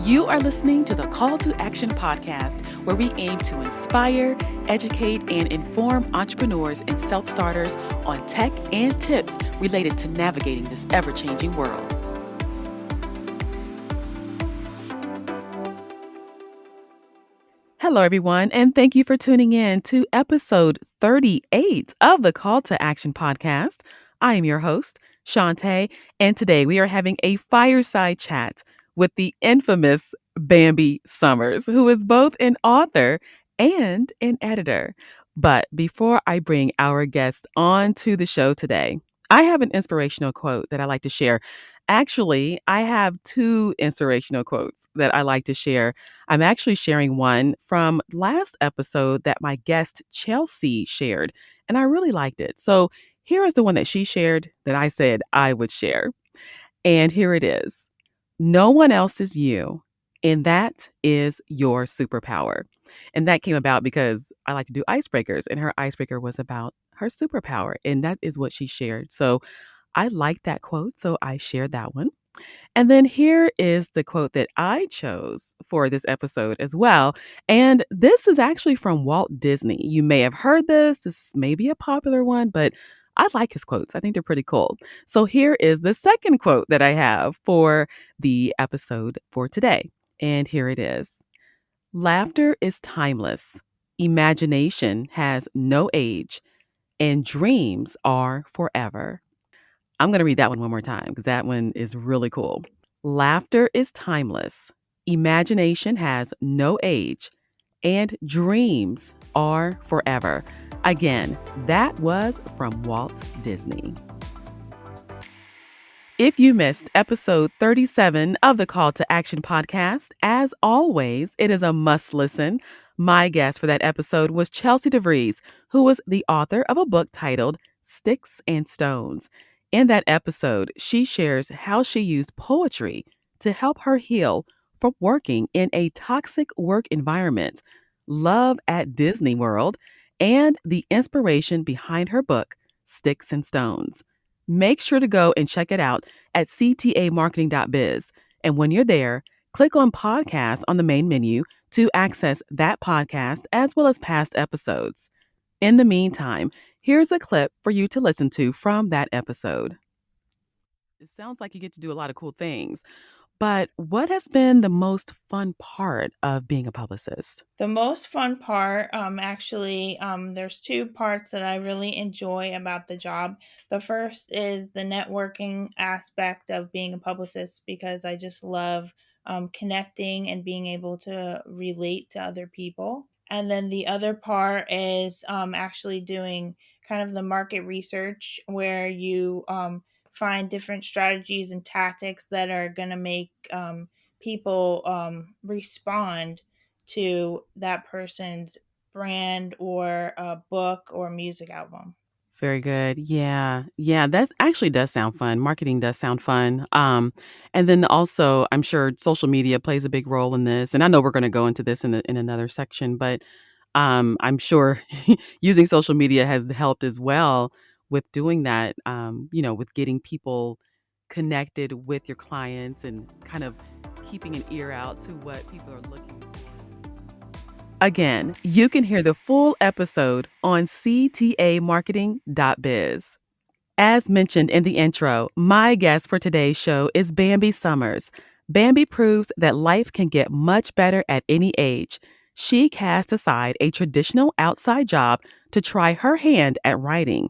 You are listening to the Call to Action podcast, where we aim to inspire, educate, and inform entrepreneurs and self starters on tech and tips related to navigating this ever changing world. Hello, everyone, and thank you for tuning in to episode 38 of the Call to Action podcast. I am your host, Shantae, and today we are having a fireside chat with the infamous Bambi Sommers, who is both an author and an editor. But before I bring our guest on to the show today, I have an inspirational quote that I like to share. Actually, I have two inspirational quotes that I like to share. I'm actually sharing one from last episode that my guest Chelsea shared, and I really liked it. So here is the one that she shared that I said I would share. And here it is. No one else is you, and that is your superpower. And that came about because I like to do icebreakers, and her icebreaker was about her superpower, and that is what she shared. So I liked that quote, so I shared that one. And then here is the quote that I chose for this episode as well. And this is actually from Walt Disney. You may have heard this. This may be a popular one, but I like his quotes. I think they're pretty cool. So here is the second quote that I have for the episode for today. And here it is. Laughter is timeless. Imagination has no age, and dreams are forever. I'm going to read that one more time because that one is really cool. Laughter is timeless. Imagination has no age, and dreams are forever. Again, that was from Walt Disney. If you missed episode 37 of the Call to Action podcast, as always, it is a must listen. My guest for that episode was Chelsea DeVries, who was the author of a book titled Sticks and Stones. In that episode, she shares how she used poetry to help her heal from working in a toxic work environment, love at Disney World, and the inspiration behind her book, Sticks and Stones. Make sure to go and check it out at ctamarketing.biz. And when you're there, click on podcast on the main menu to access that podcast as well as past episodes. In the meantime, here's a clip for you to listen to from that episode. It sounds like you get to do a lot of cool things, but what has been the most fun part of being a publicist? The most fun part, there's two parts that I really enjoy about the job. The first is the networking aspect of being a publicist because I just love connecting and being able to relate to other people. And then the other part is actually doing kind of the market research where you find different strategies and tactics that are going to make people respond to that person's brand or a book or music album. Very good. Yeah. Yeah, that actually does sound fun. Marketing does sound fun. And then also, I'm sure social media plays a big role in this. And I know we're going to go into this in another section, but I'm sure using social media has helped as well with doing that, with getting people connected with your clients and kind of keeping an ear out to what people are looking for. Again, you can hear the full episode on ctamarketing.biz. As mentioned in the intro, my guest for today's show is Bambi Sommers. Bambi proves that life can get much better at any age. She cast aside a traditional outside job to try her hand at writing.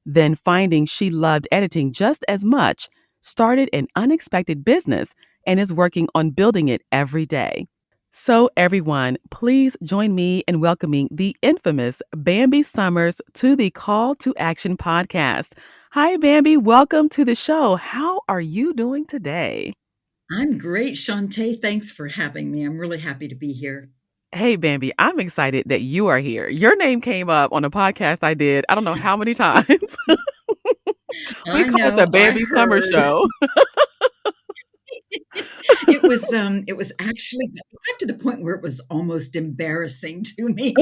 Then, finding she loved editing just as much, started an unexpected business and is working on building it every day. So, everyone, please join me in welcoming the infamous Bambi Sommers to the Call to Action podcast. Hi, Bambi. Welcome to the show. How are you doing today? I'm great, Shantae. Thanks for having me. I'm really happy to be here. Hey, Bambi, I'm excited that you are here. Your name came up on a podcast I did, I don't know how many times. We I call it the know, I Bambi Summer heard. Show. It was actually it got to the point where it was almost embarrassing to me.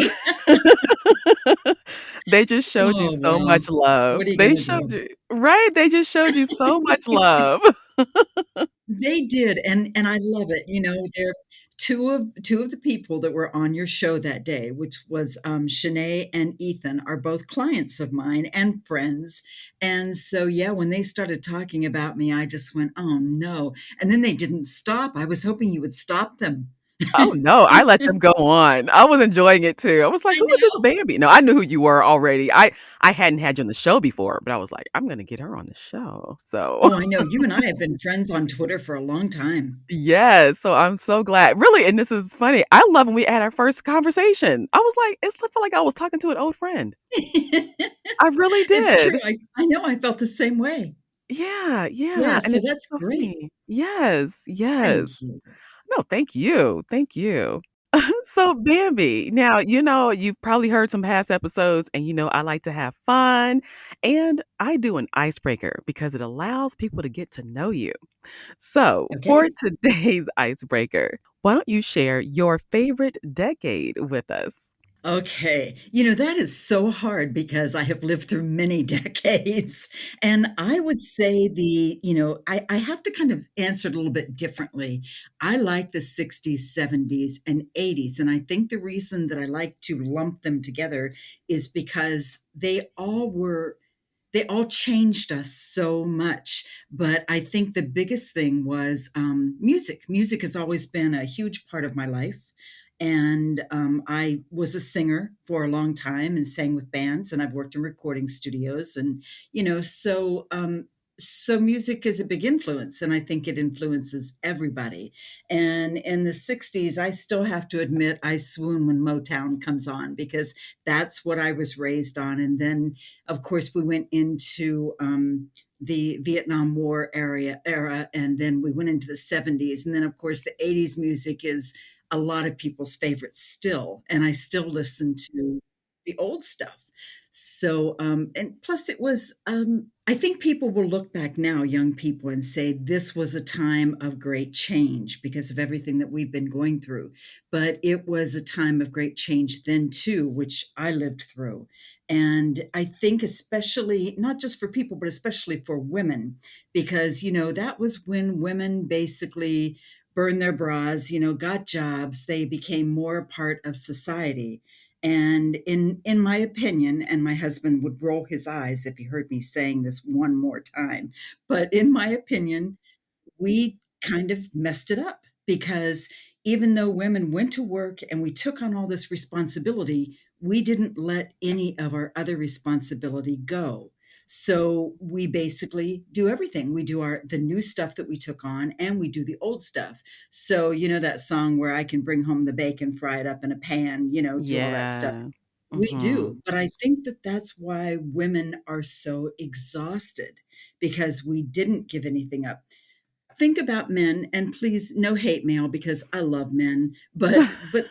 They just showed you Oh, so well, much love. what are you They gonna showed do? you, right? They just showed you so much love. They did, and I love it, they're 2 of the people that were on your show that day, which was, Shanae and Ethan are both clients of mine and friends, and so, yeah, when they started talking about me, I just went, "Oh, no," and then they didn't stop. I was hoping you would stop them. Oh, no, I let them go on. I was enjoying it too. I was like, I "Who is this know. Bambi?" No, I knew who you were already. I hadn't had you on the show before, but I was like, "I'm gonna get her on the show." So, Oh, I know. You and I have been friends on Twitter for a long time. yes, so I'm so glad. Really, and this is funny, I love when we had our first conversation. I was like, it felt like I was talking to an old friend. I really It's true. did. I know. I felt the same way. Yeah, Yeah, yeah, and so it's that's so great. funny. Yes, Thank yes. you. No, thank you, thank you. So, Bambi, now, you've probably heard some past episodes, and I like to have fun, and I do an icebreaker because it allows people to get to know you. So, for Okay. today's icebreaker, why don't you share your favorite decade with us? Okay. That is so hard because I have lived through many decades. And I would say I have to kind of answer it a little bit differently. I like the 60s, 70s, and 80s. And I think the reason that I like to lump them together is because they all changed us so much. But I think the biggest thing was music. Music has always been a huge part of my life. And I was a singer for a long time and sang with bands, and I've worked in recording studios. And, so music is a big influence, and I think it influences everybody. And in the 60s, I still have to admit, I swoon when Motown comes on because that's what I was raised on. And then of course, we went into the Vietnam War era, and then we went into the 70s. And then, of course, the 80s music is a lot of people's favorites still. And I still listen to the old stuff. So, and plus, I think people will look back now, young people, and say this was a time of great change because of everything that we've been going through. But it was a time of great change then, too, which I lived through. And I think, especially not just for people, but especially for women, because, that was when women basically burned their bras, got jobs, they became more a part of society. And in my opinion, and my husband would roll his eyes if he heard me saying this one more time, but in my opinion, we kind of messed it up because even though women went to work and we took on all this responsibility, we didn't let any of our other responsibility go. So we basically do everything. We do the new stuff that we took on and we do the old stuff. So that song where I can bring home the bacon, fry it up in a pan, do all that stuff. Yeah. We do, Mhm. but I think that that's why women are so exhausted because we didn't give anything up. Think about men, and please no hate mail because I love men, but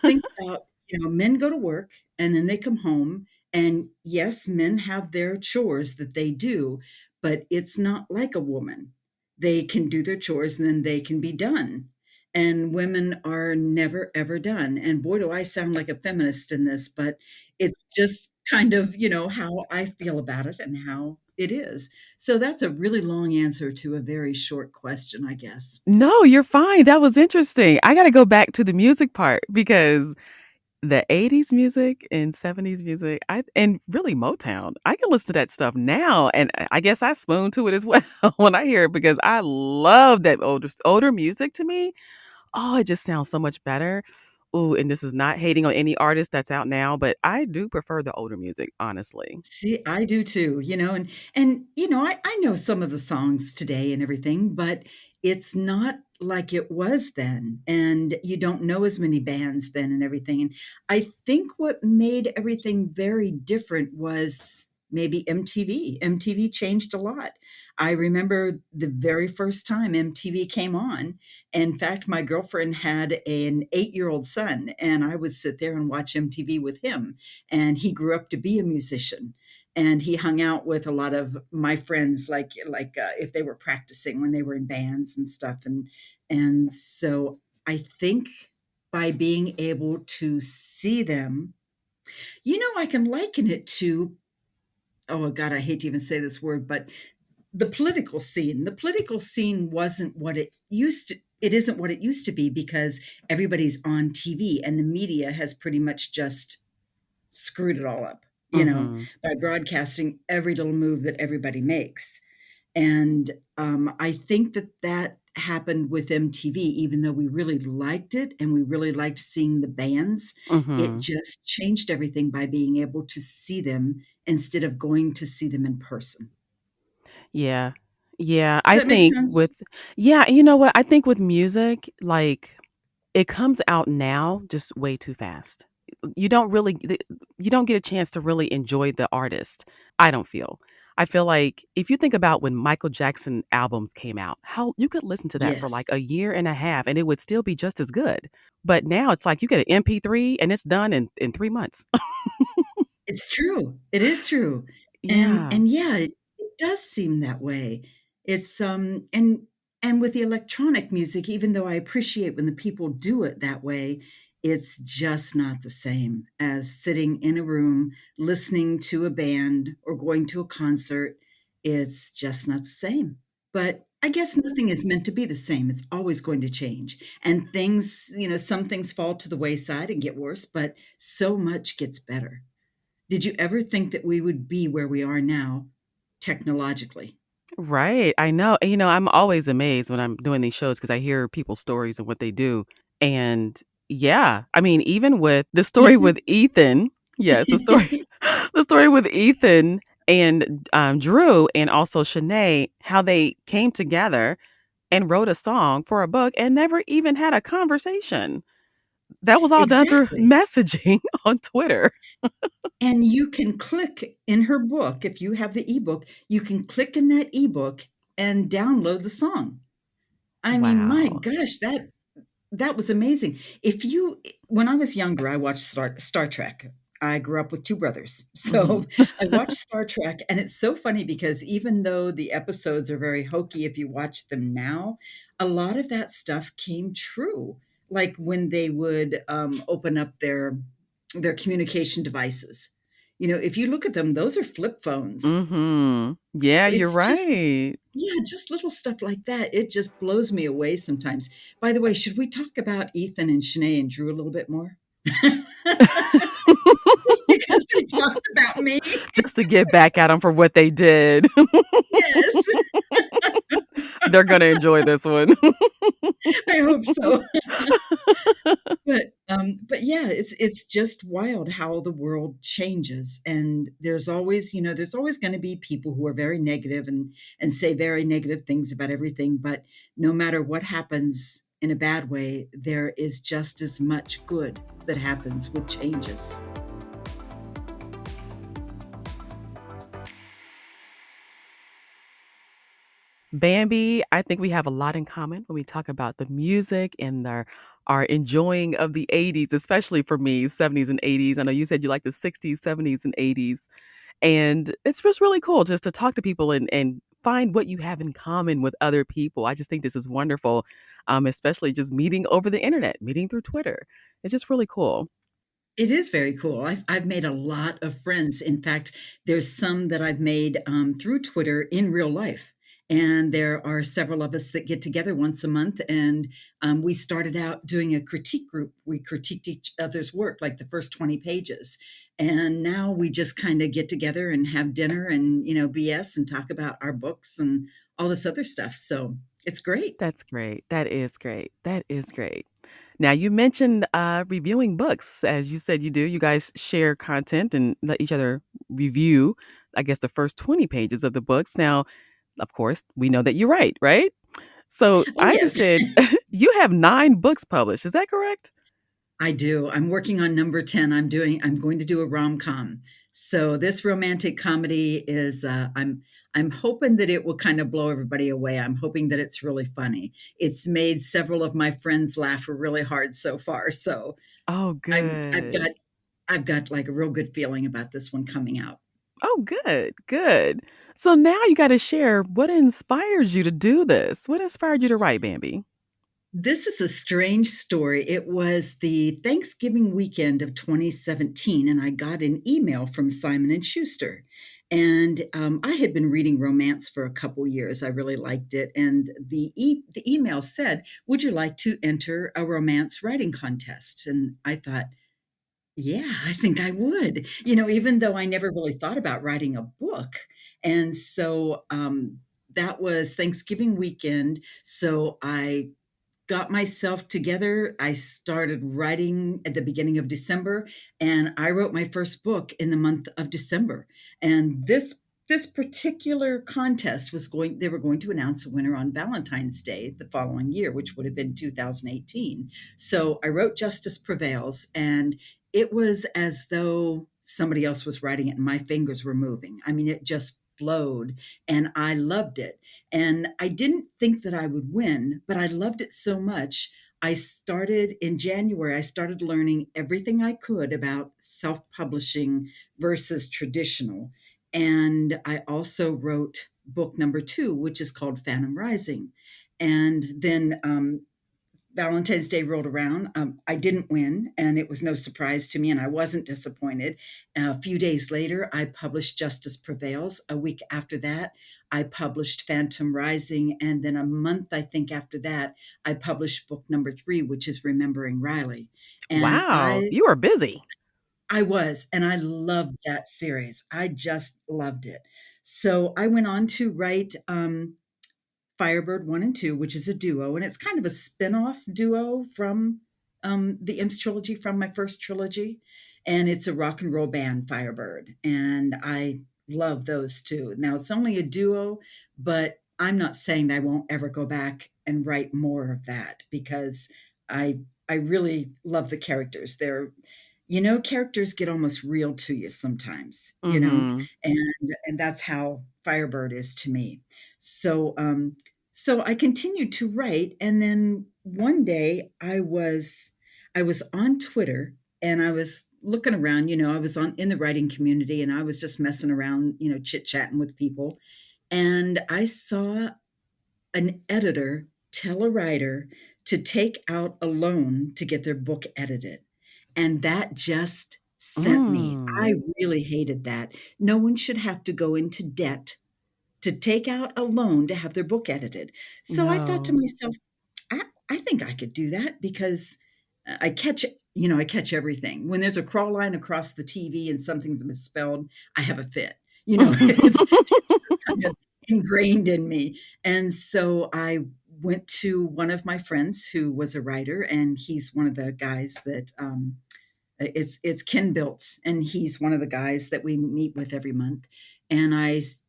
think about, men go to work and then they come home, and yes, men have their chores that they do, but it's not like a woman. They can do their chores and then they can be done. And women are never ever done. And boy, do I sound like a feminist in this, but it's just kind of, how I feel about it and how it is. So that's a really long answer to a very short question, I guess. No, you're fine, that was interesting. I gotta go back to the music part because the '80s music and '70s music, and really Motown, I can listen to that stuff now, and I guess I swoon to it as well when I hear it because I love that older music to me. Oh, it just sounds so much better. Ooh, and this is not hating on any artist that's out now, but I do prefer the older music, honestly. See, I do too, and I know some of the songs today and everything, but it's not like it was then, and you don't know as many bands then and everything. And I think what made everything very different was maybe MTV. MTV changed a lot. I remember the very first time MTV came on. In fact, my girlfriend had an 8-year-old son, and I would sit there and watch MTV with him, and he grew up to be a musician, and he hung out with a lot of my friends like if they were practicing when they were in bands and stuff, and so I think by being able to see them, I can liken it to, oh god, I hate to even say this word, but the political scene. The political scene wasn't what it used to. It isn't what it used to be because everybody's on TV and the media has pretty much just screwed it all up, Mhm. by broadcasting every little move that everybody makes. And I think that that happened with MTV, even though we really liked it and we really liked seeing the bands. It Mhm. just changed everything by being able to see them instead of going to see them in person. Yeah. Yeah, Does I that make think sense? with yeah, you know what? I think with music, like, it comes out now just way too fast. You don't really you don't get a chance to really enjoy the artist, I don't feel. I feel like if you think about when Michael Jackson albums came out, how you could listen to that for, Yes. like, a year and a half, and it would still be just as good. But now it's like you get an MP3 and it's done in 3 months. It's true. It is true. And Yeah. and yeah, it does seem that way. It's, and with the electronic music, even though I appreciate when the people do it that way, it's just not the same as sitting in a room, listening to a band, or going to a concert. It's just not the same. But I guess nothing is meant to be the same. It's always going to change. And things, some things fall to the wayside and get worse, but so much gets better. Did you ever think that we would be where we are now technologically? Right, I know, and, I'm always amazed when I'm doing these shows because I hear people's stories and what they do, and yeah, I mean, even with the story with Ethan yes, the story the story with Ethan and, Drew and also Shanae, how they came together and wrote a song for a book and never even had a conversation. That was all done through Exactly. messaging on Twitter. And you can click in her book, if you have the ebook, you can click in that ebook and download the song. I mean, my Wow. gosh, that was amazing. If you When I was younger, I watched Star Trek. I grew up with 2 brothers. So, Mhm. I watched Star Trek, and it's so funny because even though the episodes are very hokey if you watch them now, a lot of that stuff came true. Like when they would, open up their communication devices. If you look at them, those are flip phones. Mhm. Yeah, you're It's just right. Yeah, just little stuff like that. It just blows me away sometimes. By the way, should we talk about Ethan and Shanae and Drew a little bit more? Just because they talked about me? Just to get back at them for what they did. Yes, They're gonna enjoy this one. I hope so. But yeah, it's just wild how the world changes, and there's always gonna be people who are very negative and say very negative things about everything, but no matter what happens in a bad way, there is just as much good that happens with changes. Bambi, I think we have a lot in common when we talk about the music and our enjoying of the 80s, especially for me, 70s and 80s. I know you said you like the 60s, 70s, and 80s. And it's just really cool just to talk to people and find what you have in common with other people. I just think this is wonderful, especially just meeting over the internet, meeting through Twitter. It's just really cool. It is very cool. I've made a lot of friends. In fact, there's some that I've made, through Twitter in real life, and there are several of us that get together once a month, and, we started out doing a critique group. We critiqued each other's work, like the first 20 pages, and now we just kinda get together and have dinner and, BS and talk about our books and all this other stuff, so it's great. That's great. That is great. That is great. Now, you mentioned reviewing books. As you said, you do. You guys share content and let each other review, I guess, the first 20 pages of the books. Now, of course, we know that you write, right? So Oh, I yes. understand you have 9 books published. Is that correct? I do. I'm working on number 10. I'm going to do a rom-com. So this romantic comedy is I'm hoping that it will kind of blow everybody away. I'm hoping that it's really funny. It's made several of my friends laugh really hard so far. So Oh, I'm I've good. got I've got like a real good feeling about this one coming out. Oh, good. Good. So now you got to share what inspires you to do this. What inspired you to write, Bambi? This is a strange story. It was the Thanksgiving weekend of 2017, and I got an email from Simon and Schuster. And I had been reading romance for a couple years. I really liked it. And the email said, "Would you like to enter a romance writing contest?" And I thought, yeah, I think I would. Even though I never really thought about writing a book. And so that was Thanksgiving weekend. So I got myself together. I started writing at the beginning of December, and I wrote my first book in the month of December. And this particular contest was going they were going to announce a winner on Valentine's Day the following year, which would have been 2018. So I wrote Justice Prevails, and it was as though somebody else was writing it and my fingers were moving. I mean, it just flowed, and I loved it. And I didn't think that I would win, but I loved it so much. I started in January, I started learning everything I could about self publishing versus traditional. And I also wrote book number two, which is called Phantom Rising. And then Valentine's Day rolled around. I didn't win, and it was no surprise to me, and I wasn't disappointed. A few days later, I published Justice Prevails. A week after that, I published Phantom Rising, and then a month, I think, after that, I published book number three, which is Remembering Riley. And Wow, you are busy. I was, and I loved that series. I just loved it. So I went on to write Firebird 1 and 2, which is a duo, and it's kind of a spin-off duo from the Imps trilogy, from my first trilogy. And it's a rock and roll band, Firebird. And I love those two. Now, it's only a duo, but I'm not saying that I won't ever go back and write more of that because I I really love the characters. Characters get almost real to you sometimes, Mhm. and that's how Firebird is to me. So, so I continued to write, and then one day I was on Twitter, and I was looking around. I was on in the writing community, and I was just messing around, chit chatting with people, and I saw an editor tell a writer to take out a loan to get their book edited. And that just sent me. I Mm. really hated that. No one should have to go into debt to take out a loan to have their book edited. So I thought to No. myself, I think I could do that because I catch everything. When there's a crawl line across the TV and something's misspelled, I have a fit. It's just kind of ingrained in me. And so I went to one of my friends who was a writer, and he's one of the guys that it's Ken Biltz, and he's one of the guys that we meet with every month. And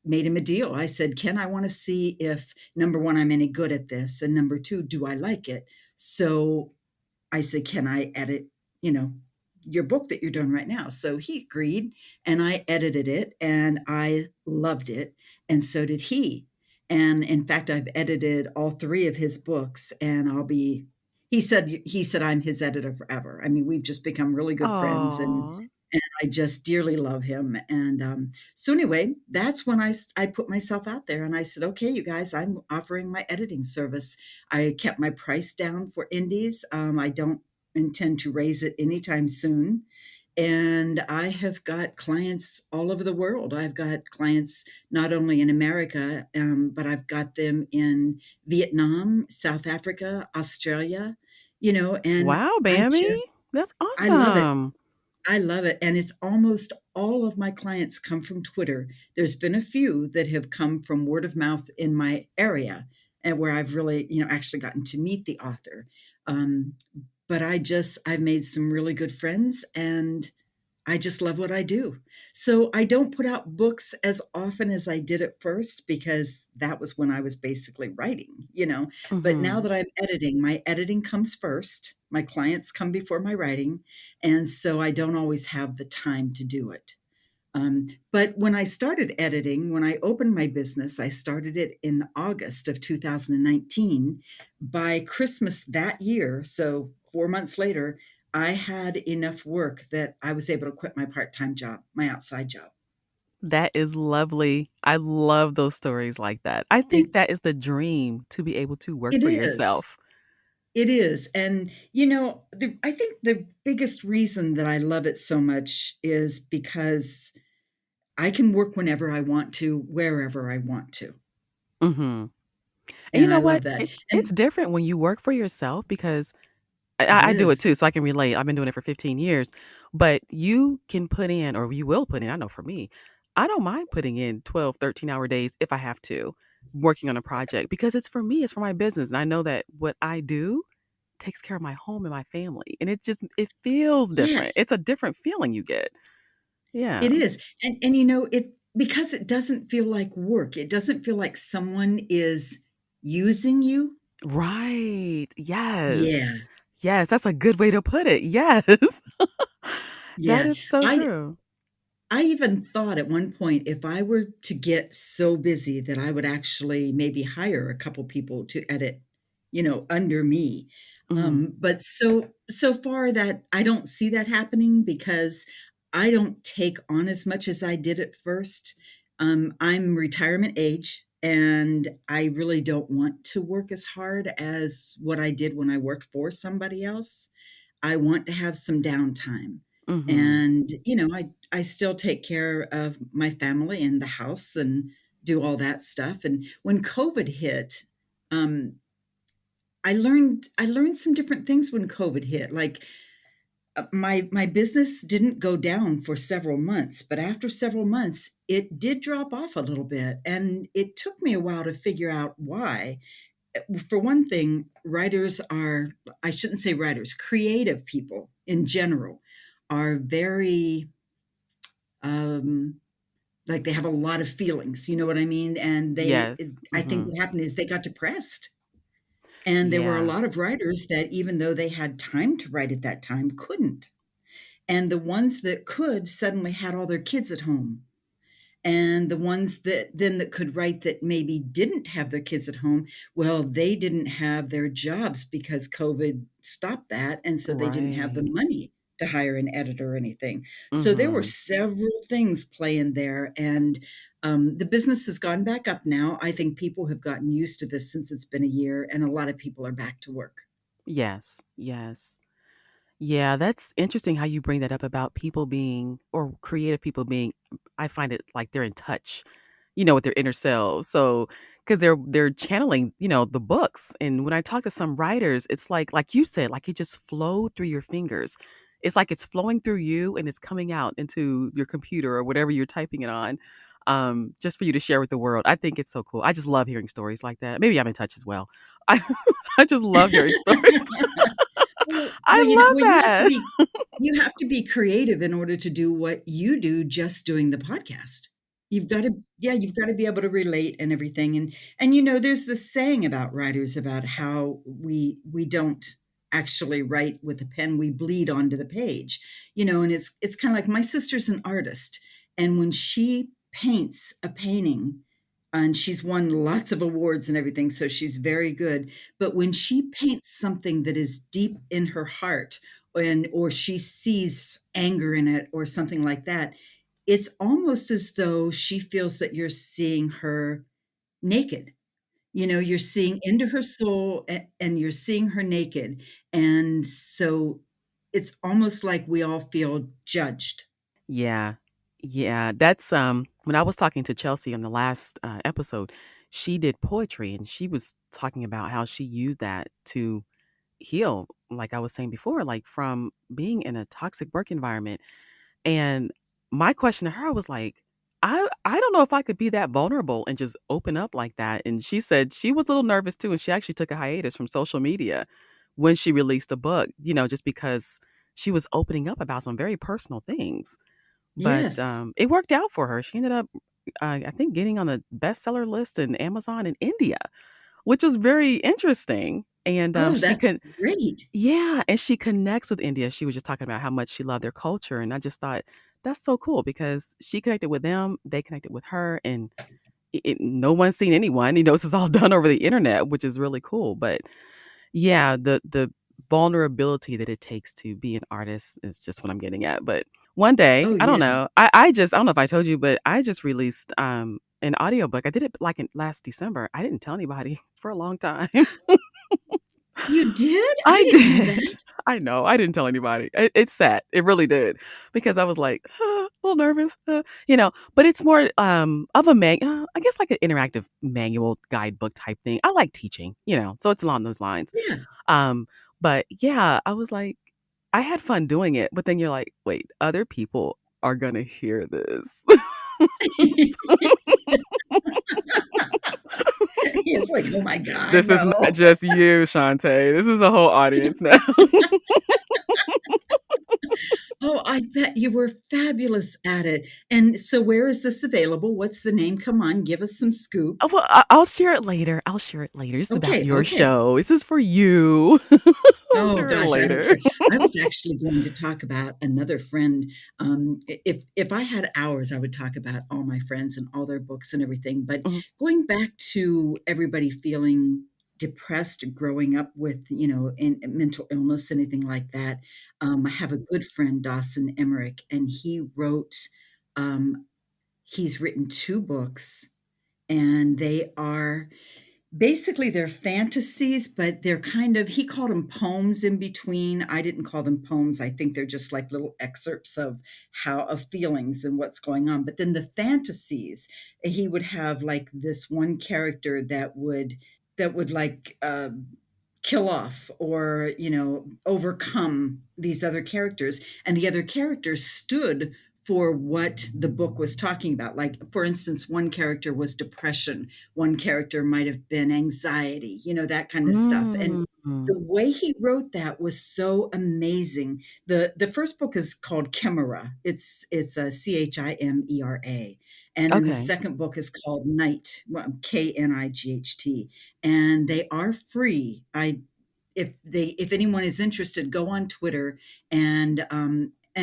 made him a deal. I said, Ken, I want to see if number one, I'm any good at this, and number two, do I like it? So I said, "Can I edit, you know, your book that you're doing right now?" So he agreed, and I edited it, and I loved it, and so did he. And in fact, I've edited all three of his books, and he said I'm his editor forever. I mean, we've just become really good friends, and Aw. I just dearly love him. And so anyway, that's when I put myself out there, and I said, "Okay, you guys, I'm offering my editing service." I kept my price down for indies. I don't intend to raise it anytime soon. And I have got clients all over the world. I've got clients not only in America, but I've got them in Vietnam, South Africa, Australia, and Wow, I Bambi. just, That's I love it. awesome. I love it, and it's almost all of my clients come from Twitter. There's been a few that have come from word of mouth in my area, and where I've really, actually gotten to meet the author. Um, but I've made some really good friends, and I just love what I do. So I don't put out books as often as I did at first because that was when I was basically writing. But now Mhm. that I'm editing, my editing comes first. My clients come before my writing. And so I don't always have the time to do it. But when I started editing, when I opened my business, I started it in August of 2019. By Christmas that year, so 4 months later, I had enough work that I was able to quit my part time job, my outside job. That is lovely. I love those stories like that. I It, think that is the dream to be able to work it for is. yourself. It is. And, I think the biggest reason that I love it so much is because I can work whenever I want to, wherever I want to. Mhm. And you And know I what? love that. It's And different when you work for yourself because it I do it is. too, so I can relate. I've been doing it for 15 years, but you can put in, or you will put in, I know for me, I don't mind putting in 12, 13-hour days if I have to, working on a project because it's for me, it's for my business. And I know that what I do takes care of my home and my family. And it feels different. Yes, It's a different feeling you get. Yeah. it is. And you know, it because it doesn't feel like work. It doesn't feel like someone is using you. Right. Yes. Yeah. Yes, that's a good way to put it. Yes. That Yeah. is so I true. I even thought at one point if I were to get so busy that I would actually maybe hire a couple people to edit, under me. Mhm. But so far that I don't see that happening because I don't take on as much as I did at first. I'm retirement age and I really don't want to work as hard as what I did when I worked for somebody else. I want to have some downtime. Mhm. And, I still take care of my family and the house and do all that stuff. And when COVID hit, um, I learned some different things when COVID hit. Like my business didn't go down for several months, but after several months, it did drop off a little bit. And it took me a while to figure out why. For one thing, writers are, I shouldn't say writers, creative people in general are very, um, like they have a lot of feelings, you know what I mean? And Yes. I think Mhm. what happened is they got depressed. And there were a Yeah. lot of writers that, even though they had time to write at that time, couldn't. And the ones that could suddenly had all their kids at home, and the ones that could write that maybe didn't have their kids at home, well, they didn't have their jobs because COVID stopped that, and so they didn't have the Right. money to hire an editor or anything. So there were Mhm. several things playing there, and the business has gone back up now. I think people have gotten used to this since it's been a year, and a lot of people are back to work. Yes. Yes. Yeah, that's interesting how you bring that up about people being or creative people being I find it like they're in touch, with their inner selves. So, because they're channeling, the books. And when I talk to some writers, it's like you said, like it just flowed through your fingers. It's like it's flowing through you and it's coming out into your computer or whatever you're typing it on. Just for you to share with the world. I think it's so cool. I just love hearing stories like that. Maybe I'm in touch as well. I I just love hearing stories. Well, I love you have to that. be creative in order to do what you do just doing the podcast. You've gotta be able to relate and everything, and, there's this saying about writers about how we don't actually write with a pen, we bleed onto the page, and it's kinda like my sister's an artist, and when she paints a painting, and she's won lots of awards and everything, so she's very good, but when she paints something that is deep in her heart or she sees anger in it or something like that, it's almost as though she feels that you're seeing her naked. You're seeing into her soul and you're seeing her naked. And so it's almost like we all feel judged. Yeah. Yeah, that's, when I was talking to Chelsea on the last, episode, she did poetry, and she was talking about how she used that to heal, like I was saying before, like, from being in a toxic work environment, and my question to her was like, I don't know if I could be that vulnerable and just open up like that, and she said she was a little nervous too, and she actually took a hiatus from social media when she released the book, just because she was opening up about some very personal things. But, Yes. it worked out for her. She ended up, I think getting on the bestseller list in Amazon in India, which was very interesting. And, Oh, she that's can great. yeah, and she connects with India. She was just talking about how much she loved their culture, and I just thought, "That's so cool," because she connected with them, they connected with her, and no one's seen anyone. This is all done over the internet, which is really cool. But yeah, the vulnerability that it takes to be an artist is just what I'm getting at. But one day, Oh, I don't yeah. know. I don't know if I told you, but I just released an audiobook. I did it like in last December. I didn't tell anybody for a long time. You did? I I didn't know did. that. I know. I didn't tell anybody. It's sad. It really did because I was like a little nervous, But it's more of a I guess like an interactive manual guidebook type thing. I like teaching, so it's along those lines. Yeah. Um, but yeah, I was like, I had fun doing it, but then you're like, wait, other people are gonna hear this. It's like, "Oh my god, This is not no." just you, Shantae. This is a whole audience now. Oh, I bet you were fabulous at it. And so where is this available? What's the name? Come on, give us some scoop. Oh, well, I'll share it later. I'll share it later. This is about Okay, your okay. show. This is for you. I'll Oh share it gosh, I don't later. care. I was actually going to talk about another friend. If I had hours, I would talk about all my friends and all their books and everything. But Mhm. going back to everybody feeling depressed growing up with, in mental illness, anything like that, I have a good friend, Dawson Emmerich, and um, he's written 2 books, and they are basically, they're fantasies, but they're kind of he called them poems in between. I didn't call them poems. I think they're just like little excerpts of feelings and what's going on. But then the fantasies, he would have like this one character that would like kill off or overcome these other characters, and the other characters stood for what the book was talking about. Like, for instance, one character was depression, one character might have been anxiety, that kind of stuff. And Mm. the way he wrote that was so amazing. The first book is called Chimera. It's a Chimera. And then the Okay. second book is called Night, well, Knight, and they are free. I if anyone is interested, go on Twitter and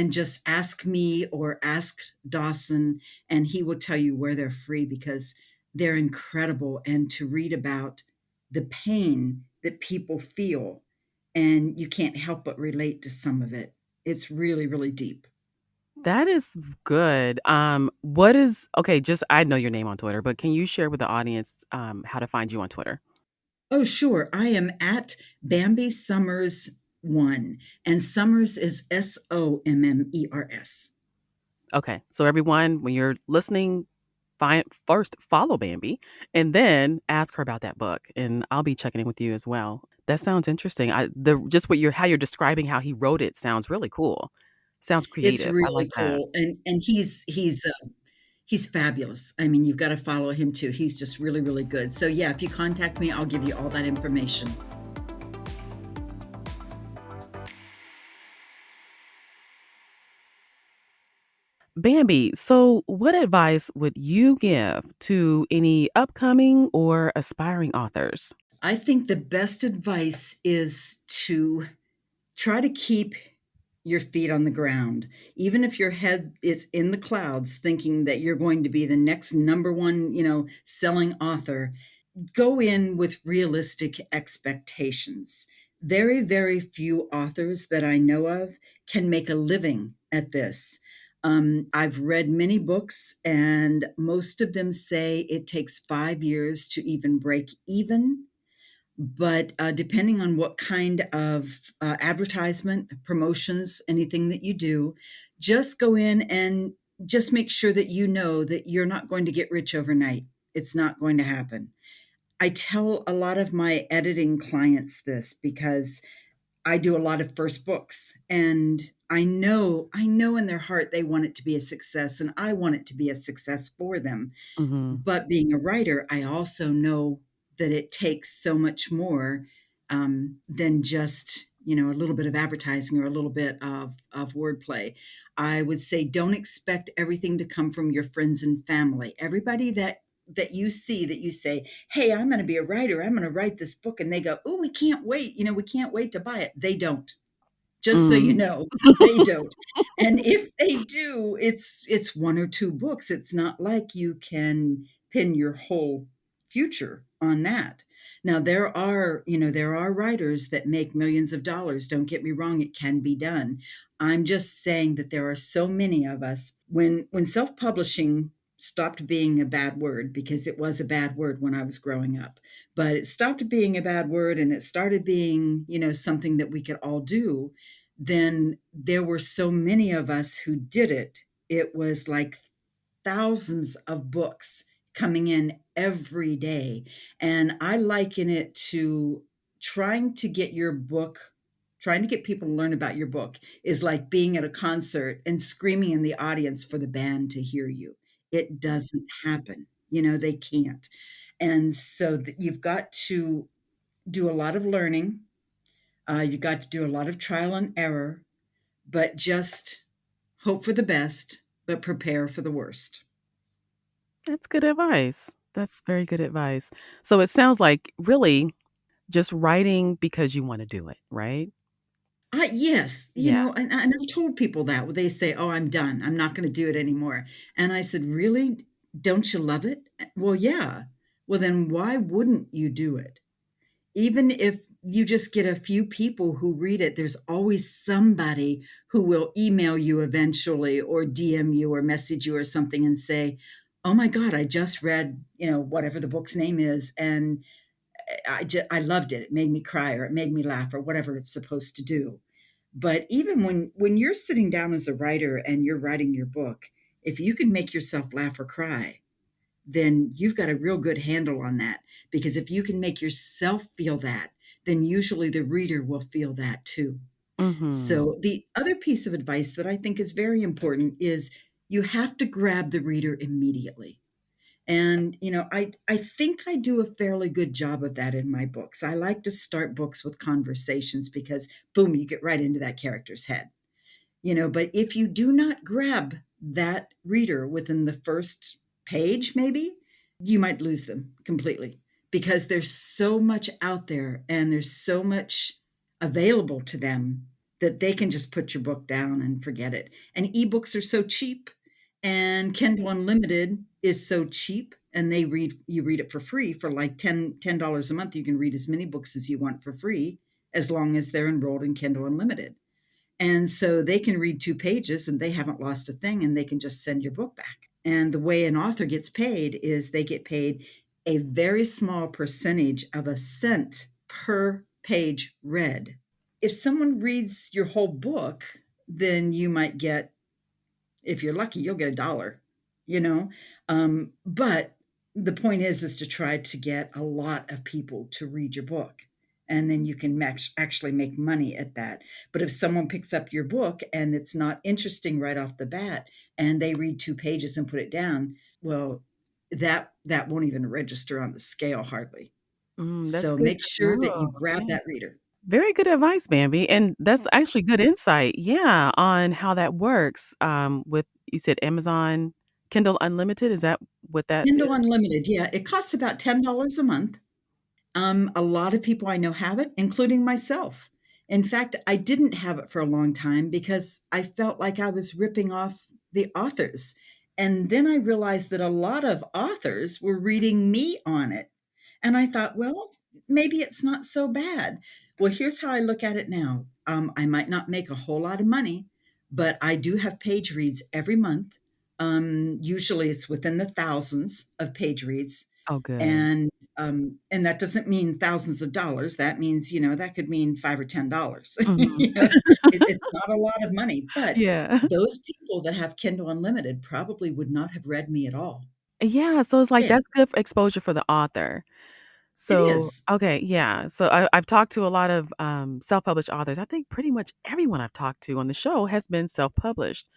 just ask me or ask Dawson, and he will tell you where they're free because they're incredible. And to read about the pain that people feel, and you can't help but relate to some of it. It's really, really deep. That is good. What is okay, just I know your name on Twitter, but can you share with the audience how to find you on Twitter? Oh, sure. I am at Bambi Sommers 1, and Summers is Sommers. Okay. So everyone, when you're listening, first follow Bambi and then ask her about that book. And I'll be checking in with you as well. That sounds interesting. The just what you're how you're describing how he wrote it sounds really cool. Sounds It's creative. I like really that. cool, and he's fabulous. I mean, you've gotta follow him too. He's just really, really good. So, yeah, if you contact me, I'll give you all that information. Bambi, so what advice would you give to any upcoming or aspiring authors? I think the best advice is to try to keep your feet on the ground. Even if your head is in the clouds thinking that you're going to be the next number one, selling author, go in with realistic expectations. Very, very few authors that I know of can make a living at this. I've read many books, and most of them say it takes 5 years to even break even. But depending on what kind of advertisement, promotions, anything that you do, just go in and just make sure that you know that you're not going to get rich overnight. It's not going to happen. I tell a lot of my editing clients this because I do a lot of first books, and I know in their heart they want it to be a success, and I want it to be a success for them. Mhm. But being a writer, I also know that it takes so much more than just a little bit of advertising or a little bit of wordplay. I would say don't expect everything to come from your friends and family. Everybody that you see that you say, "Hey, I'm going to be a writer. I'm going to write this book," and they go, "Oh, we can't wait. We can't wait to buy it." They don't. Just so you Mm. know, they don't. And if they do, it's 1 or 2 books. It's not like you can pin your whole future on that. Now there are writers that make millions of dollars. Don't get me wrong, it can be done. I'm just saying that there are so many of us when self-publishing stopped being a bad word because it was a bad word when I was growing up. But it stopped being a bad word and it started being, something that we could all do. Then there were so many of us who did it. It was like thousands of books coming in every day. And I liken it to trying to get your book, trying to get people to learn about your book is like being at a concert and screaming in the audience for the band to hear you. It doesn't happen. They can't. And so you've got to do a lot of learning. You've got to do a lot of trial and error, but just hope for the best, but prepare for the worst. That's good advice. That's very good advice. So it sounds like really just writing because you wanna do it, right? Yes, Yeah. and I've told people that. They say, "Oh, I'm done. I'm not gonna do it anymore." And I said, "Really? Don't you love it?" "Well, yeah." "Well, then why wouldn't you do it?" Even if you just get a few people who read it, there's always somebody who will email you eventually or DM you or message you or something and say, "Oh my god, I just read, whatever the book's name is, and I loved it. It made me cry or it made me laugh or whatever it's supposed to do." But even when you're sitting down as a writer and you're writing your book, if you can make yourself laugh or cry, then you've got a real good handle on that. Because if you can make yourself feel that, then usually the reader will feel that too. Mhm. So the other piece of advice that I think is very important is you have to grab the reader immediately. And, I think I do a fairly good job of that in my books. I like to start books with conversations because, boom, you get right into that character's head. But if you do not grab that reader within the first page, maybe, you might lose them completely because there's so much out there and there's so much available to them that they can just put your book down and forget it. And ebooks are so cheap and Kindle Unlimited is so cheap and you read it for free for like $10 a month. You can read as many books as you want for free as long as they're enrolled in Kindle Unlimited. And so they can read 2 pages and they haven't lost a thing and they can just send your book back. And the way an author gets paid is they get paid a very small percentage of a cent per page read. If someone reads your whole book, then you might get, if you're lucky, you'll get $1, you know? But the point is to try to get a lot of people to read your book, and then you can actually make money at that. But if someone picks up your book and it's not interesting right off the bat, and they read 2 pages and put it down, well, that won't even register on the scale hardly. That's So good make to sure that know. you grab Yeah. that reader. Very good advice, Bambi, and that's actually good insight, yeah, on how that works, with you said Amazon Kindle Unlimited, is that what that is? Kindle Unlimited, yeah, it costs about $10 a month. A lot of people I know have it, including myself. In fact, I didn't have it for a long time because I felt like I was ripping off the authors. And then I realized that a lot of authors were reading me on it. And I thought, well, maybe it's not so bad. Well, here's how I look at it now. I might not make a whole lot of money, but I do have page reads every month. Usually it's within the thousands of page reads. Oh, good. And that doesn't mean thousands of dollars. That means, that could mean 5 or $10. Mhm. It's not a lot of money, but Yeah. those people that have Kindle Unlimited probably would not have read me at all. Yeah, so it's like Yeah, that's good exposure for the author. it So is. okay, yeah, so I've talked to a lot of, self-published authors. I think pretty much everyone I've talked to on the show has been self-published.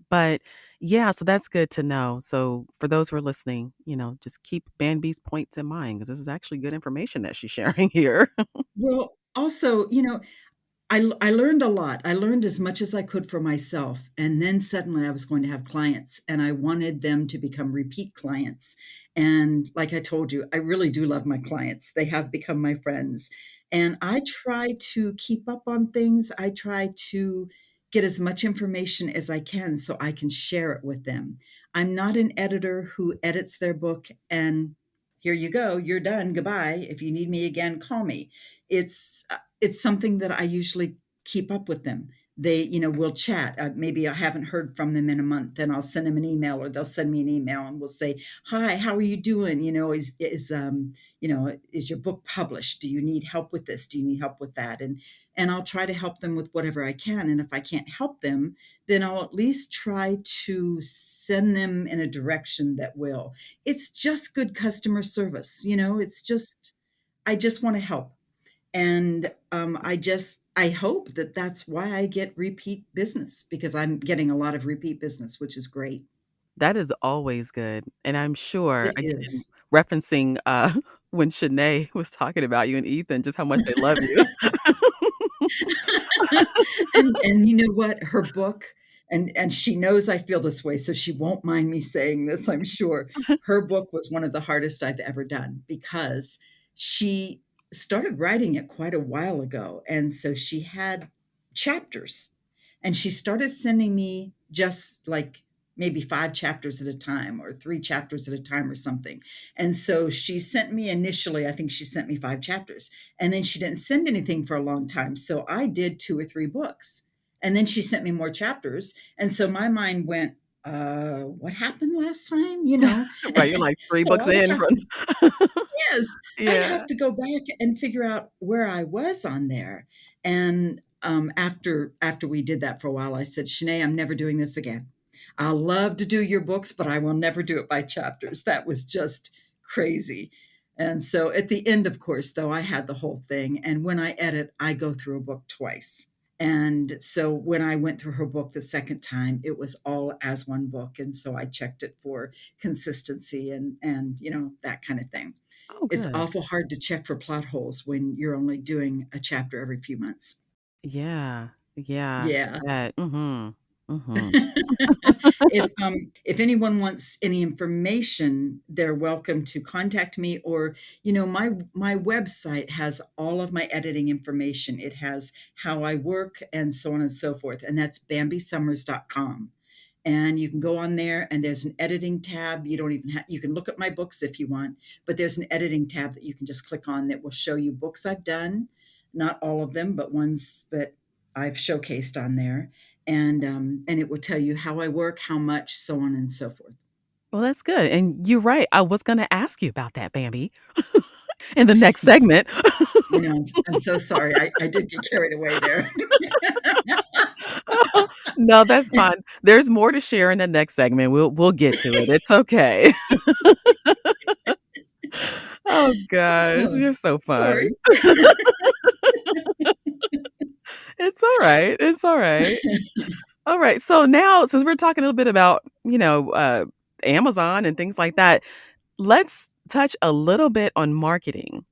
But yeah, so that's good to know. So for those who are listening, just keep Banby's points in mind because this is actually good information that she's sharing here. Well, also, I learned a lot. I learned as much as I could for myself, and then suddenly I was going to have clients, and I wanted them to become repeat clients. And like I told you, I really do love my clients. They have become my friends. And I try to keep up on things. I try to get as much information as I can so I can share it with them. I'm not an editor who edits their book and here you go, you're done. Goodbye. If you need me again, call me. It's something that I usually keep up with them. they, will chat. Maybe I haven't heard from them in a month, then I'll send them an email, or they'll send me an email, and we'll say, "Hi, how are you doing? Is your book published? Do you need help with this? Do you need help with that?" And I'll try to help them with whatever I can. And if I can't help them, then I'll at least try to send them in a direction that will. It's just good customer service. It's just, I just want to help. And I hope that that's why I get repeat business, because I'm getting a lot of repeat business, which is great. That is always good, and I'm sure, It again, is. referencing, when Shanae was talking about you and Ethan, just how much they love you. And you know what? Her book, and she knows I feel this way, so she won't mind me saying this, I'm sure. Her book was one of the hardest I've ever done, because she started writing it quite a while ago, and so she had chapters, and she started sending me just like maybe 5 chapters at a time, or 3 chapters at a time, or something. And so she sent me initially, I think she sent me 5 chapters, and then she didn't send anything for a long time. So I did 2 or 3 books. And then she sent me more chapters. And so my mind went, what happened last time? Right, you're like 3 So books I in have from Yes, I'd Yeah. have to go back and figure out where I was on there. And after we did that for a while, I said, "Shanae, I'm never doing this again. I'll love to do your books, but I will never do it by chapters." That was just crazy. And so at the end, of course, though, I had the whole thing. And when I edit, I go through a book twice. And so when I went through her book the second time, it was all as one book. And so I checked it for consistency, and that kind of thing. Oh, It's good. awful hard to check for plot holes when you're only doing a chapter every few months. Yeah. Yeah, I Yeah. bet. Mhm. Mhm. If anyone wants any information, they're welcome to contact me, or, my website has all of my editing information. It has how I work and so on and so forth, and that's bambisommers.com. And you can go on there, and there's an editing tab. You don't even have You can look at my books if you want, but there's an editing tab that you can just click on that will show you books I've done, not all of them, but ones that I've showcased on there. And it will tell you how I work, how much, so on and so forth. Well, that's good, and you're right, I was gonna ask you about that, Bambi, in the next segment. I'm so sorry. I did get carried away there. No, that's fine. There's more to share in the next segment. We'll get to it. It's okay. Oh gosh, Oh, you're so sorry. fun. It's alright, it's alright. Alright, so now since we're talking a little bit about, Amazon and things like that, let's touch a little bit on marketing.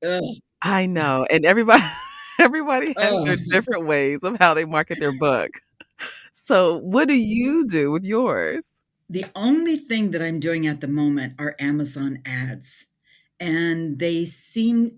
Ugh, I know, and everybody everybody has their ugh. different ways of how they market their book. So, what do you do with yours? The only thing that I'm doing at the moment are Amazon ads. And they seem,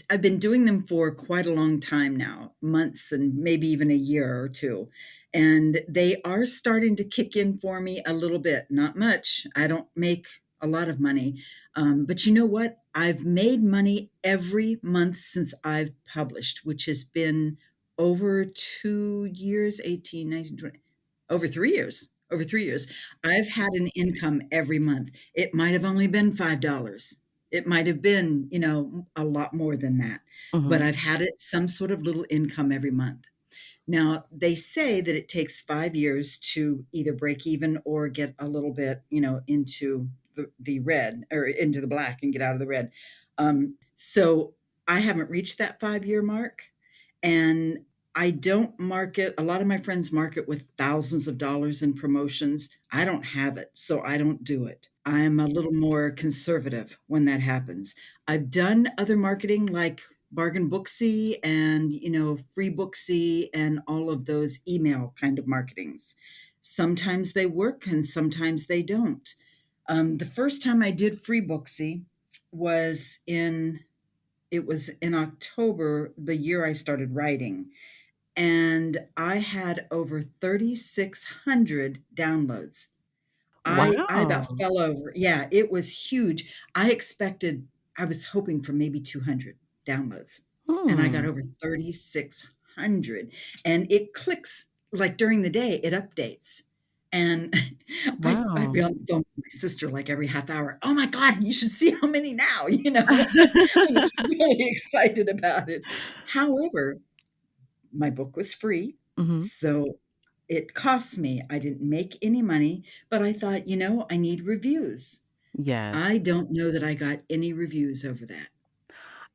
I've been doing them for quite a long time now, months and maybe even a year or two. And they are starting to kick in for me a little bit, not much. I don't make a lot of money. But you know what? I've made money every month since I've published, which has been over 2 years, 18, 19, 20, over 3 years. Over 3 years. I've had an income every month. It might have only been $5. It might have been, a lot more than that, but Mhm. I've had it some sort of little income every month. Now, they say that it takes 5 years to either break even or get a little bit, into the red, or into the black, and get out of the red. So I haven't reached that 5-year mark, and I don't market. A lot of my friends market with thousands of dollars in promotions. I don't have it, so I don't do it. I'm a little more conservative when that happens. I've done other marketing like Bargain Booksy and, Free Booksy, and all of those email kind of marketings. Sometimes they work and sometimes they don't. The first time I did Free Booksy was in it was in October, the year I started writing, and I had over 3,600 downloads. I about Wow. fell over. Yeah, it was huge. I was hoping for maybe 200 downloads, and I got Hmm. over 3,600. 500, and it clicks like during the day, it updates. And I'd be Wow. on the phone with my sister like every half hour. Oh my God, you should see how many now, you know? I was really excited about it. However, my book was free, Mhm. so it cost me. I didn't make any money, but I thought, I need reviews. Yes. I don't know that I got any reviews over that.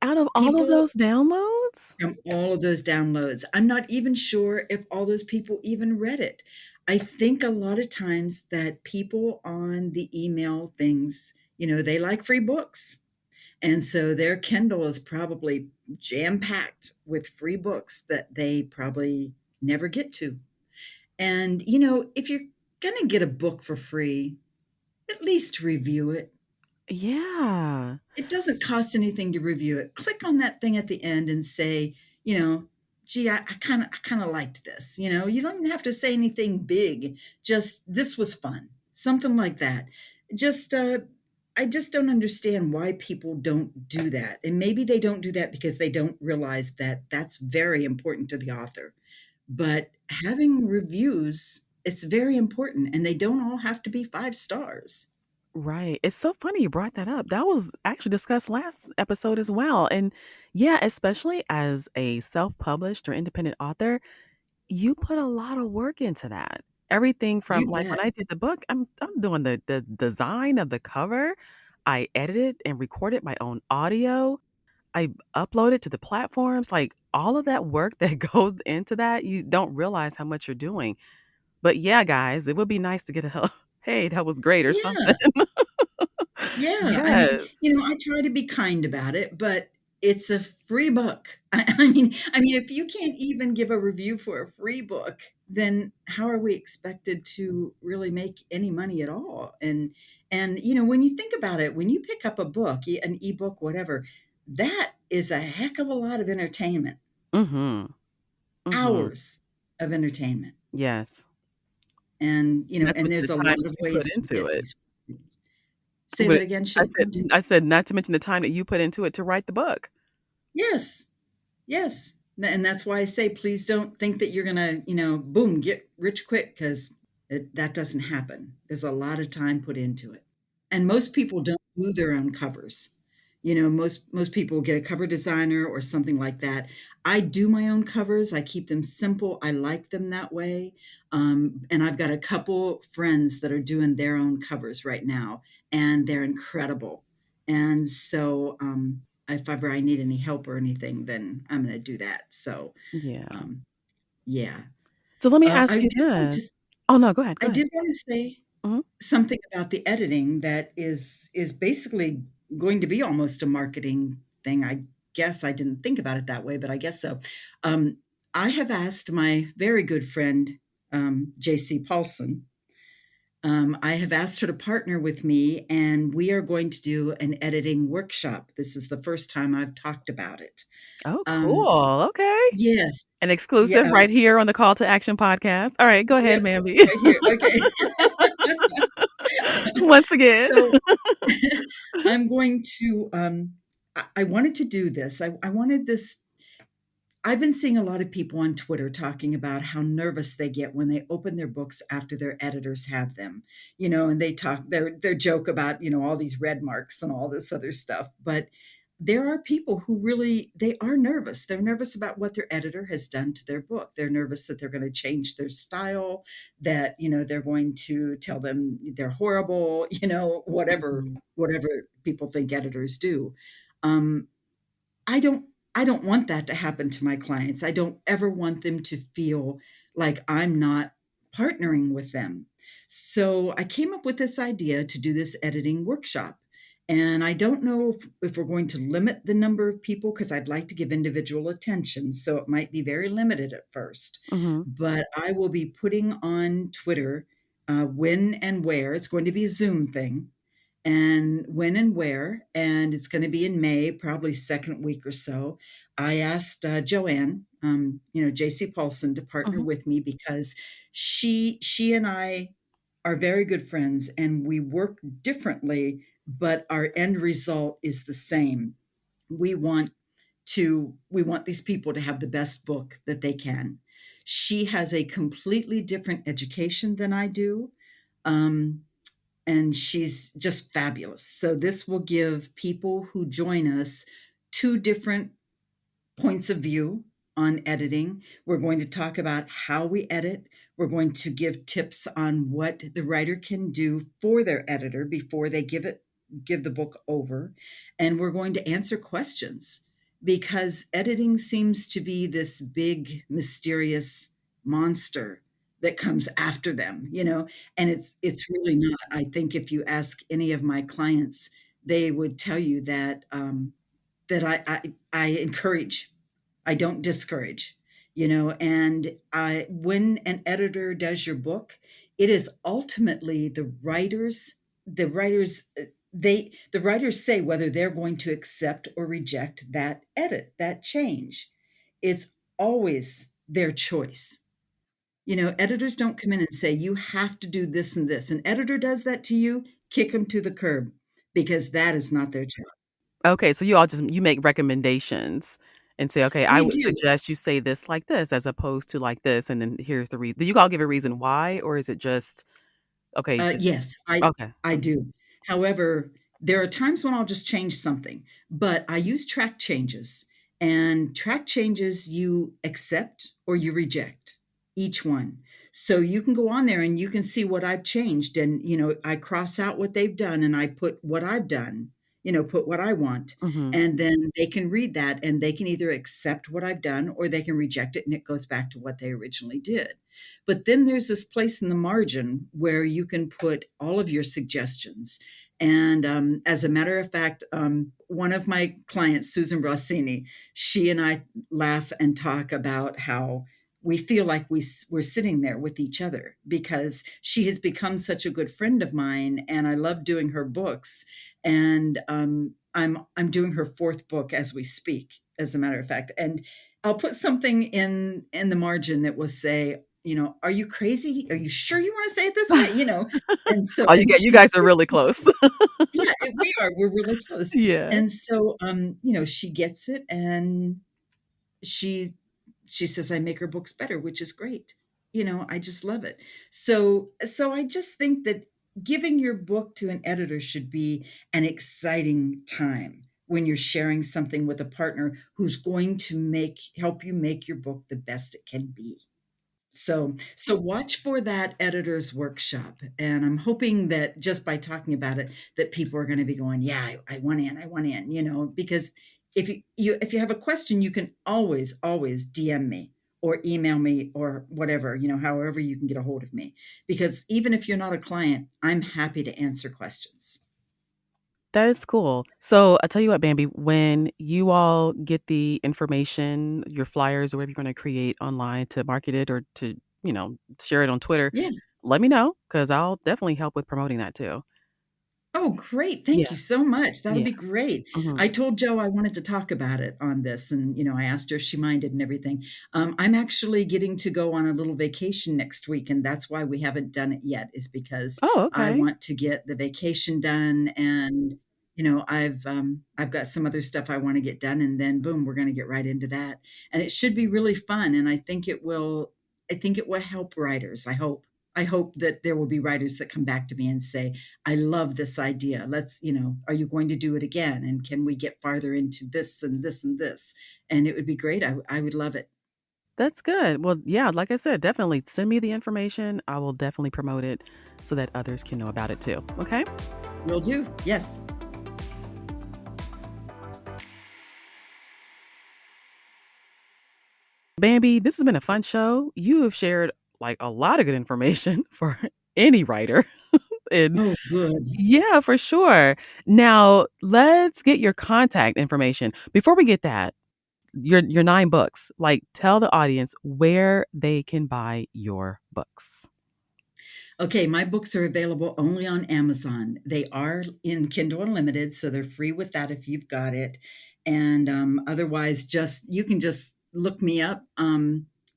Out of all of People those downloads? from all of those downloads, I'm not even sure if all those people even read it. I think a lot of times that people on the email things, they like free books. And so their Kindle is probably jam-packed with free books that they probably never get to. And, if you're going to get a book for free, at least review it. Yeah. It doesn't cost anything to review it. Click on that thing at the end and say, you know, gee, I kind of liked this. You don't even have to say anything big. Just this was fun, something like that. Just, I just don't understand why people don't do that. And maybe they don't do that because they don't realize that that's very important to the author. But having reviews, it's very important, and they don't all have to be 5 stars. Right. It's so funny you brought that up. That was actually discussed last episode as well. And yeah, especially as a self-published or independent author, you put a lot of work into that. Everything from You like when bet. I did the book, I'm doing the design of the cover. I edited and recorded my own audio. I uploaded to the platforms. Like all of that work that goes into that, you don't realize how much you're doing. But yeah, guys, it would be nice to get a hey, that was great or something. Yeah. Yeah, I mean, Yes. I try to be kind about it, but it's a free book. I mean, if you can't even give a review for a free book, then how are we expected to really make any money at all? And when you think about it, when you pick up a book, an ebook, whatever, that is a heck of a lot of entertainment, Mhm. Mhm. hours of entertainment. Yes. And, Not to and mention the there's a time lot that of you put ways to into get it. these. Say But that again, I Shan. said I said not to mention the time that you put into it to write the book. Yes. Yes. And that's why I say, please don't think that you're going to, boom, get rich quick, because that doesn't happen. There's a lot of time put into it. And most people don't do their own covers. Most people get a cover designer or something like that. I do my own covers. I keep them simple. I like them that way. And I've got a couple friends that are doing their own covers right now, and they're incredible. And so, if ever I need any help or anything, then I'm going to do that. So, Yeah. um, yeah. So let me I ask you did want this. to. Oh, no, go ahead, I go ahead. did want to say Mhm. something about the editing that is basically going to be almost a marketing thing. I guess I didn't think about it that way, but I guess so. Um, I have asked my very good friend, JC Paulson. I have asked her to partner with me, and we are going to do an editing workshop. This is the first time I've talked about it. Oh, Um, cool, okay. yes, An yeah, exclusive right here on the Call to Action podcast. All right, go ahead, yep, Mamby. right here. Okay. Once again. So I'm going to, I wanted to do this. I wanted this. I've been seeing a lot of people on Twitter talking about how nervous they get when they open their books after their editors have them, and they talk their joke about, all these red marks and all this other stuff. But there are people who really they are nervous. They're nervous about what their editor has done to their book. They're nervous that they're going to change their style, that, they're going to tell them they're horrible, whatever Mhm. whatever people think editors do. Um, I don't I don't want that to happen to my clients. I don't ever want them to feel like I'm not partnering with them. So I came up with this idea to do this editing workshop. And I don't know if we're going to limit the number of people, because I'd like to give individual attention. So it might be very limited at first. Mhm. But I will be putting on Twitter when and where. It's going to be a Zoom thing, and when and where, and it's going to be in May, probably second week or so. I asked Joanne, JC Paulson, to partner Mhm. with me because she and I are very good friends, and we work differently, but our end result is the same. We want to we want these people to have the best book that they can. She has a completely different education than I do. Um, and she's just fabulous. So this will give people who join us two different points of view on editing. We're going to talk about how we edit. We're going to give tips on what the writer can do for their editor before they give the book over. And we're going to answer questions because editing seems to be this big mysterious monster that comes after them, and it's really not. I think if you ask any of my clients, they would tell you that that I encourage. I don't discourage, and when an editor does your book, it is ultimately the writers say whether they're going to accept or reject that edit, that change. It's always their choice. Editors don't come in and say, you have to do this and this. An editor does that to you, kick them to the curb because that is not their job. Okay, so you all just you make recommendations and say, "Okay, I We would do. suggest you say this like this as opposed to like this, and then here's the reason." Do you all give a reason why, or is it just, okay, just Yes, okay. I do. However, there are times when I'll just change something, but I use track changes, and track changes you accept or you reject each one. So you can go on there and you can see what I've changed, and I cross out what they've done and I put what I've done, put what I want. Mhm. And then they can read that and they can either accept what I've done or they can reject it and it goes back to what they originally did. But then there's this place in the margin where you can put all of your suggestions. And as a matter of fact, one of my clients, Susan Rossini, she and I laugh and talk about how we feel like we're sitting there with each other because she has become such a good friend of mine, and I love doing her books. And I'm doing her fourth book as we speak, as a matter of fact. And I'll put something in the margin that will say, "Are you crazy? Are you sure you want to say it this way?" And so Oh, and you she guys are sees really it. close. Yeah, we are. We're really close. Yeah. And so she gets it and she she says I make her books better, which is great. I just love it. So I just think that giving your book to an editor should be an exciting time when you're sharing something with a partner who's going to make help you make your book the best it can be. So watch for that editor's workshop, and I'm hoping that just by talking about it, that people are gonna be going, "Yeah, I want in, I want in," because if you have a question, you can always DM me or email me or whatever, however you can get a hold of me. Because even if you're not a client, I'm happy to answer questions. That is cool. So, I tell you what, Bambi, when you all get the information, your flyers or whatever you're gonna create online to market it or to, share it on Twitter, Yeah. let me know because 'cause I'll definitely help with promoting that too. Oh, great. Thank Yeah, you so much. That'll yeah. be great. Mhm. I told Joe I wanted to talk about it on this, and, I asked her if she minded and everything. I'm actually getting to go on a little vacation next week, and that's why we haven't done it yet, is because Oh, I okay. want to get the vacation done and, I've got some other stuff I want to get done, and then boom, we're going to get right into that. And it should be really fun, and I think it will help writers. I hope that there will be writers that come back to me and say, I love this idea. Are you going to do it again? And can we get farther into this and this and this? And it would be great. I would love it. That's good. Well, yeah, like I said, definitely send me the information. I will definitely promote it so that others can know about it too. Okay? Will do. Yes. Bambi, this has been a fun show. You have shared like a lot of good information for any writer. And Oh, good. yeah, for sure. Now, let's get your contact information. Before we get that, your 9 books, like tell the audience where they can buy your books. Okay, my books are available only on Amazon. They are in Kindle Unlimited, so they're free with that if you've got it. And otherwise, just you can just look me up.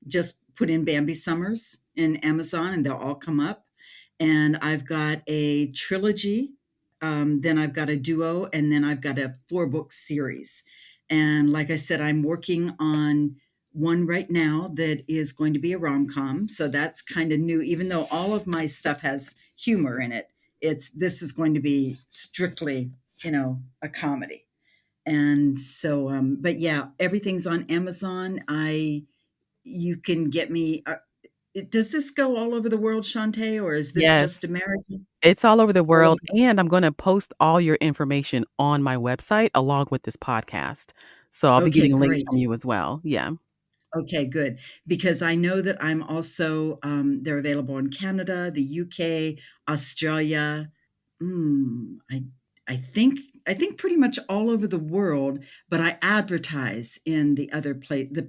Just put in Bambi Summers in Amazon, and they'll all come up. And I've got a trilogy, then I've got a duo, and then I've got a 4-book series. And like I said, I'm working on one right now that is going to be a rom-com. So that's kind of new, even though all of my stuff has humor in it. This is going to be strictly, a comedy. And so, but yeah, everything's on Amazon. You can get me. Does this go all over the world, Shantae, or is this Yes. just America? It's all over the All world, over. and I'm gonna post all your information on my website along with this podcast. So I'll be Okay, getting links great. from you as well. Yeah. Okay, good. Because I know that I'm also, they're available in Canada, the UK, Australia. I I think pretty much all over the world, but I advertise in the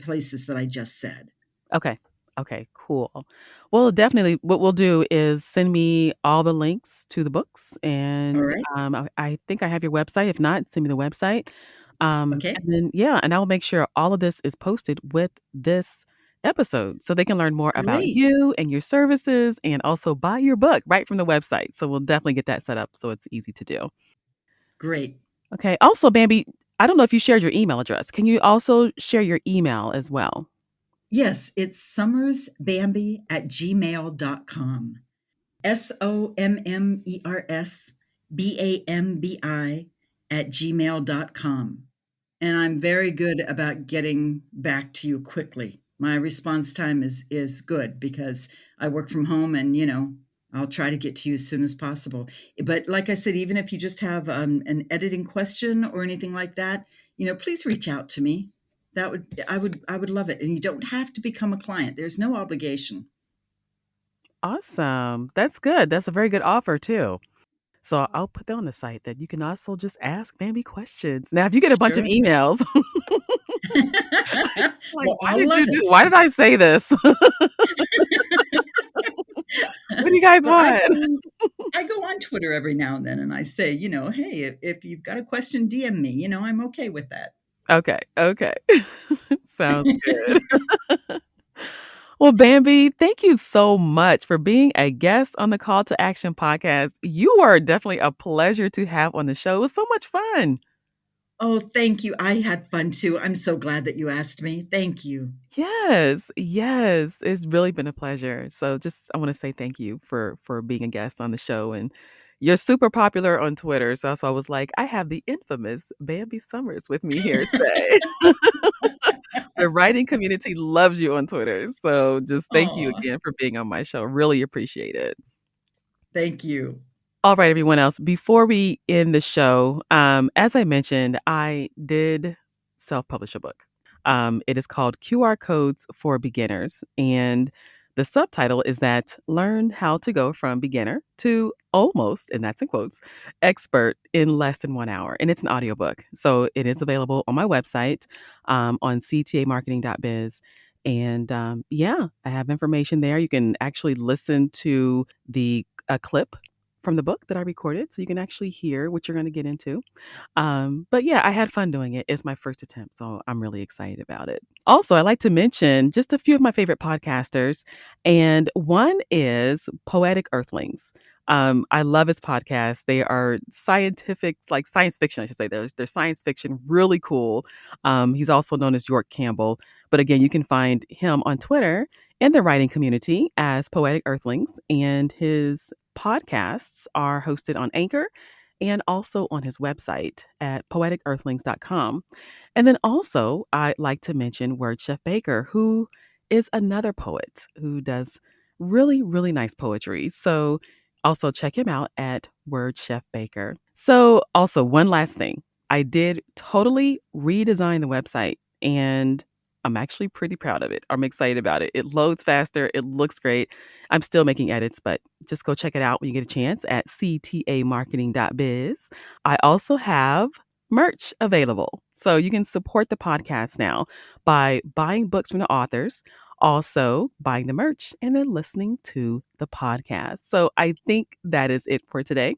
places that I just said. Okay. Okay, cool. Well, definitely what we'll do is send me all the links to the books All and, right. I think I have your website. If not, send me the website. Okay. And then yeah, and I will make sure all of this is posted with this episode so they can learn more about Great. you and your services and also buy your book right from the website. So we'll definitely get that set up so it's easy to do. Great. Okay. Also, Bambi, I don't know if you shared your email address. Can you also share your email as well? Yes, it's summersbambi@gmail.com. SOMMERSBAMBI @gmail.com. And I'm very good about getting back to you quickly. My response time is good because I work from home and, I'll try to get to you as soon as possible. But like I said, even if you just have an editing question or anything like that, please reach out to me. I would love it. And you don't have to become a client. There's no obligation. Awesome. That's good. That's a very good offer too. So I'll put that on the site that you can also just ask Bambi questions. Now, if you get a bunch of Sure. emails, like, Well, I'll love it. why did I say this? What do you guys Well, want? I go on Twitter every now and then and I say, "Hey, if you've got a question, DM me." I'm okay with that. Okay. Okay. Sounds good. Well, Bambi, thank you so much for being a guest on the Call to Action podcast. You are definitely a pleasure to have on the show. It was so much fun. Oh, thank you. I had fun too. I'm so glad that you asked me. Thank you. Yes, yes, it's really been a pleasure. So just I want to say thank you for being a guest on the show and you're super popular on Twitter. So that's why I was like, I have the infamous Bambi Sommers with me here today. The writing community loves you on Twitter. So just thank you Oh, again for being on my show. Really appreciate it. thank you. All right, everyone else. Before we end the show, as I mentioned, I did self-publish a book. It is called QR Codes for Beginners, and the subtitle is that learn how to go from beginner to almost, and that's in quotes, expert in less than 1 hour. And it's an audiobook. So it is available on my website on ctamarketing.biz. And yeah, I have information there. You can actually listen to the a clip from the book that I recorded, so you can actually hear what you're gonna get into. But yeah, I had fun doing it. It's my first attempt, so I'm really excited about it. Also, I like to mention just a few of my favorite podcasters, and one is Poetic Earthlings. I love his podcast. They are scientific, like science fiction, I should say. They're science fiction, really cool. He's also known as York Campbell. But again, you can find him on Twitter in the writing community as Poetic Earthlings, and his podcasts are hosted on Anchor and also on his website at poeticearthlings.com. And then also, I'd like to mention Word Chef Baker, who is another poet who does really, really nice poetry. So also check him out at Word Chef Baker. So, also, one last thing I did totally redesign the website and I'm actually pretty proud of it. I'm excited about it. It loads faster. It looks great. I'm still making edits, but just go check it out when you get a chance at ctamarketing.biz. I also have merch available. So you can support the podcast now by buying books from the authors, also buying the merch, and then listening to the podcast. So I think that is it for today.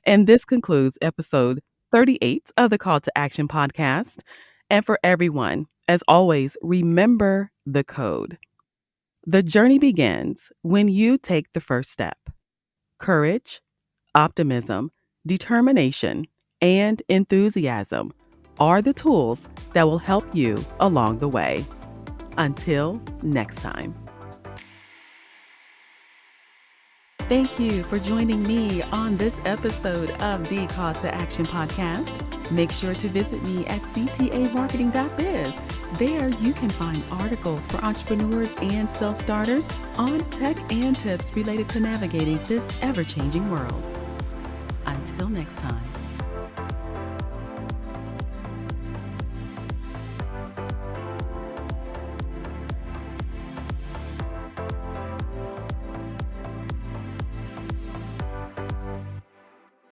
And this concludes episode 38 of the Call to Action podcast. And for everyone, as always, remember the code. The journey begins when you take the first step. Courage, optimism, determination, and enthusiasm are the tools that will help you along the way. Until next time. Thank you for joining me on this episode of the Call to Action podcast. Make sure to visit me at ctamarketing.biz. There you can find articles for entrepreneurs and self-starters on tech and tips related to navigating this ever-changing world. Until next time.